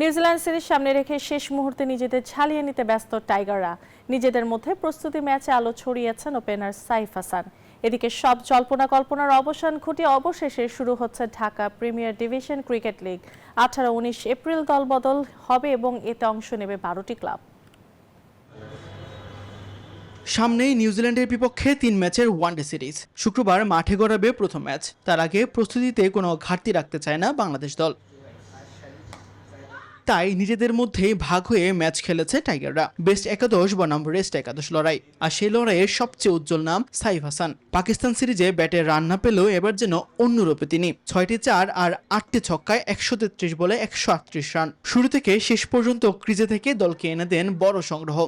New Zealand series সামনে রেখে শেষ মুহূর্তে নিজেদের ঝালিয়ে নিতে ব্যস্ত টাইগাররা। নিজেদের মধ্যে প্রস্তুতি ম্যাচে আলো ছড়িয়েছেন ওপেনার সাইফ হাসান। এদিকে সব জল্পনা কল্পনার অবসান ঘটিয়ে অবশেষে শুরু হচ্ছে Dhaka premier division cricket league. 18-19 April দলবদল হবে এবং এতে অংশ নেবে 12টি ক্লাব। সামনেই নিউজিল্যান্ডের বিপক্ষে 3 ম্যাচের ওয়ানডে সিরিজ। শুক্রবার মাঠে গড়াবে প্রথম ম্যাচ। তার আগে প্রস্তুতিতে কোনো ঘাটতি রাখতে চায় না বাংলাদেশ দল, তাই নিজেদের মধ্যেই ভাগ হয়ে ম্যাচ খেলেছে টাইগাররা। বেস্ট একাদশ বনাম রেস্ট একাদশ লড়াই, আর সেই লড়াইয়ের সবচেয়ে উজ্জ্বল নাম সাইফ হাসান। পাকিস্তান সিরিজে ব্যাটে রান না পেলেও এবার যেন অন্য রূপে তিনি 6টি 4 আর 8টি ছক্কায় 133 বলে 138 রান। শুরু থেকে শেষ পর্যন্ত ক্রিজে থেকে দলকে এনে দেন বড় সংগ্রহ।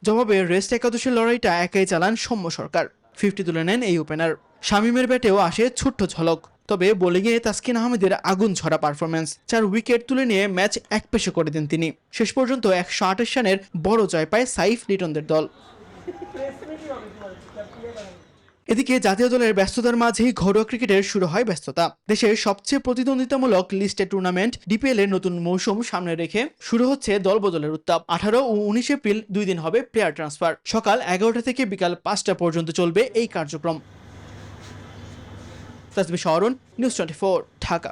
জবাবে রেস্ট একাদশের লড়াইটা একাই চালান সৌম্য সরকার। 50 তুলে নেন এই ওপেনার। শামীমের ব্যাটেও আসে ছোট্ট ঝলক, তবে বোলিংয়ে তাসকিন আহমেদের আগুন ঝরা পারফরম্যান্স। 4 উইকেট তুলে নিয়ে ম্যাচ একপেশে করে দেন তিনি। শেষ পর্যন্ত 128 রানের বড় জয় পায় সাইফ লিটনদের দল। এদিকে জাতীয় দলের ব্যস্ততার মাঝেই ঘরোয়া ক্রিকেটের শুরু হয় ব্যস্ততা। দেশের সবচেয়ে প্রতিদ্বন্দ্বিতামূলক লিস্টেড টুর্নামেন্ট ডিপিএল এর নতুন মৌসুম সামনে রেখে শুরু হচ্ছে দলবদলের উত্তাপ। 18 ও 19 এপ্রিল 2 দিন হবে প্লেয়ার ট্রান্সফার। সকাল 11টা থেকে বিকাল 5টা পর্যন্ত চলবে এই কার্যক্রম। তাসবিহ শাওরুন, নিউজ 24, ঢাকা।